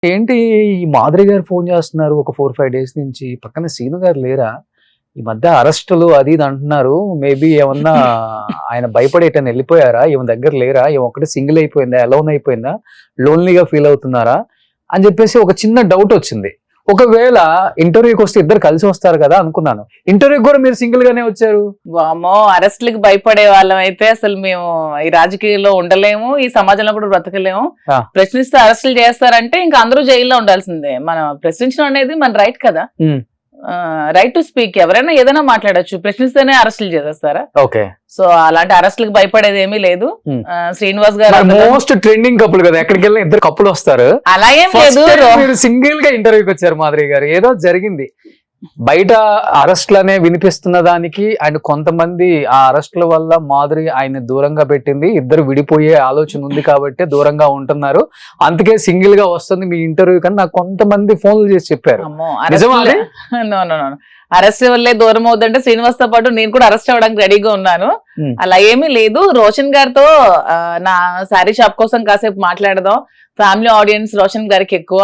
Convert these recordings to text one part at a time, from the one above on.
ఏంటి ఈ మాధురి గారు ఫోన్ చేస్తున్నారు ఒక 4, 5 డేస్ నుంచి. పక్కన సీను గారు లేరా? ఈ మధ్య అరెస్టులు అది ఇది అంటున్నారు. మేబీ ఏమన్నా ఆయన భయపడి ఎటైనా ఎళ్ళిపోయారా? ఈమె దగ్గర లేరా? ఈమె ఒక్కటే సింగిల్ అయిపోయిందా? అలోన్ అయిపోయిందా? లోన్‌లీగా ఫీల్ అవుతున్నారా? అని చెప్పేసి ఒక చిన్న డౌట్ వచ్చింది. ఒకవేళ ఇంటర్వ్యూకి వస్తే ఇద్దరు కలిసి వస్తారు కదా అనుకున్నాను. ఇంటర్వ్యూకి కూడా మీరు సింగిల్ గానే వచ్చారు. వామ్మో! అరెస్ట్‌లకి భయపడే వాళ్ళమైతే అసలు మేము ఈ రాజకీయాల్లో ఉండలేము. ఈ సమాజంలో కూడా బ్రతకలేము. ఆ. ప్రశ్నిస్తే అరెస్టులు చేస్తారంటే ఇంకా అందరూ జైల్లో ఉండాల్సిందే. మనం ప్రశ్నించడం అనేది మన రైట్ కదా. హ్మ్. Right to speak. ఎవరైనా ఏదైనా మాట్లాడొచ్చు. ప్రశ్నిస్తేనే అరెస్టులు చేసేస్తారా? ఓకే. సో అలాంటి అరెస్టులకు భయపడేది ఏమీ లేదు. Hmm. శ్రీనివాస్ గారు మోస్ట్ ట్రెండింగ్ కపుల్ కదా, ఎక్కడికి వెళ్ళినా ఇద్దరు కపుల్ వస్తారు. అలా ఏం First లేదు. time మీరు సింగిల్ గా ఇంటర్వ్యూకి వచ్చారు మాధురి గారు. ఏదో జరిగింది బయట అరెస్ట్లనే వినిపిస్తున్న దానికి అండ్ కొంతమంది ఆ అరెస్ట్ల వల్ల మాధురి ఆయన దూరంగా పెట్టింది. ఇద్దరు విడిపోయే ఆలోచన ఉంది కాబట్టి దూరంగా ఉంటున్నారు. అందుకే సింగిల్ గా వస్తుంది మీ ఇంటర్వ్యూ కానీ నాకు కొంతమంది ఫోన్లు చేసి చెప్పారు. అమ్మో నిజమా అది? అరెస్ట్ వల్లే దూరం అవుతుంటే శ్రీనివాస్ తో పాటు నేను కూడా అరెస్ట్ అవ్వడానికి రెడీగా ఉన్నాను. Hmm. అలా ఏమీ లేదు. రోషన్ గారితో నా శారీ షాప్ కోసం కాసేపు మాట్లాడదాం. ఫ్యామిలీ ఆడియన్స్ రోషన్ గారికి ఎక్కువ.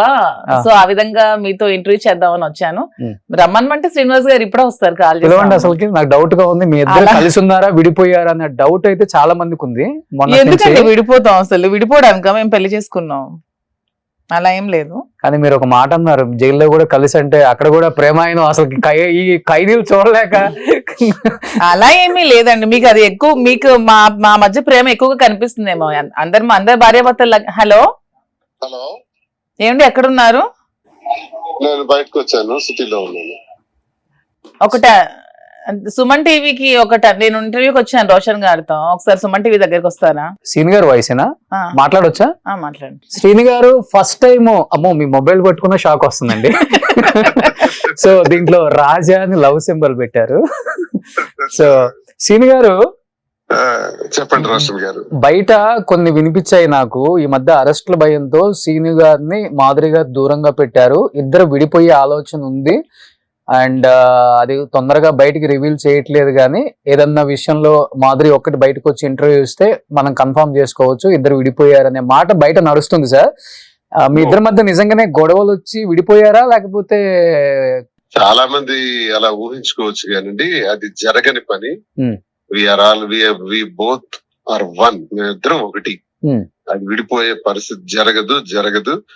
సో ఆ విధంగా మీతో ఇంటర్వ్యూ చేద్దామని వచ్చాను. రమ్మనమంటే శ్రీనివాస్ గారు ఇప్పుడే వస్తారు. కాల్ పిలవండి. చేసి అసలుకి నాకు డౌట్ గా ఉంది, మీ ఇద్దరు కలిసి ఉన్నారా విడిపోయారా అనే డౌట్ అయితే చాలా మందికి ఉంది. మొన్న ఎందుకంటే విడిపోతాం, అసలు విడిపోవడానిక మేము పెళ్లి చేసుకున్నాం. అలా ఏం లేదు. కానీ మీరు ఒక మాట అన్నారు, జైల్లో కూడా కలిసి అంటే అక్కడ కూడా ప్రేమాయణం అసలు ఈ ఖైదీలు చూడలేక. అలా ఏమీ లేదండి. మీకు అది ఎక్కువ, మీకు మా మధ్య ప్రేమ ఎక్కువగా కనిపిస్తుందేమో. అందరి భార్యాభర్తలు. హలో హలో, ఏమండి ఎక్కడున్నారు? నేను బయటకు వచ్చాను, సిటీలో ఉన్నాను. ఒకట సుమన్ టీవీకి నేను ఇంటర్వ్యూకి వచ్చాను రోషన్ గారితో. ఒకసారి సుమన్ టీవీ దగ్గరికి వస్తారా? శ్రీని గారు వాయిసేనా మాట్లాడొచ్చా? మాట్లాడండి. శ్రీని గారు ఫస్ట్ టైం అమ్మో మీ మొబైల్ పట్టుకున్న షాక్ వస్తుందండి. సో దీంట్లో రాజా అని లవ్ సింబల్ పెట్టారు. సో శ్రీని గారు చెప్పండి రోషన్ గారు. బయట కొన్ని వినిపించాయి నాకు. ఈ మధ్య అరెస్టుల భయంతో శ్రీని గారిని మాధురి గారు దూరంగా పెట్టారు. ఇద్దరు విడిపోయే ఆలోచన ఉంది అండ్ అది తొందరగా బయటికి రివీల్ చేయట్లేదు. కానీ ఏదన్నా విషయంలో మాధురి ఒక్కటి బయటకు వచ్చి ఇంటర్వ్యూ ఇస్తే మనం కన్ఫర్మ్ చేసుకోవచ్చు ఇద్దరు విడిపోయారనే మాట బయట నడుస్తుంది. సార్ మీ ఇద్దరి మధ్య నిజంగానే గొడవలు వచ్చి విడిపోయారా లేకపోతే? చాలా మంది అలా ఊహించుకోవచ్చు కానండి, అది జరగని పని. We both are one. మేమిద్దరం ఒకటి. అది విడిపోయే పరిస్థితి జరగదు.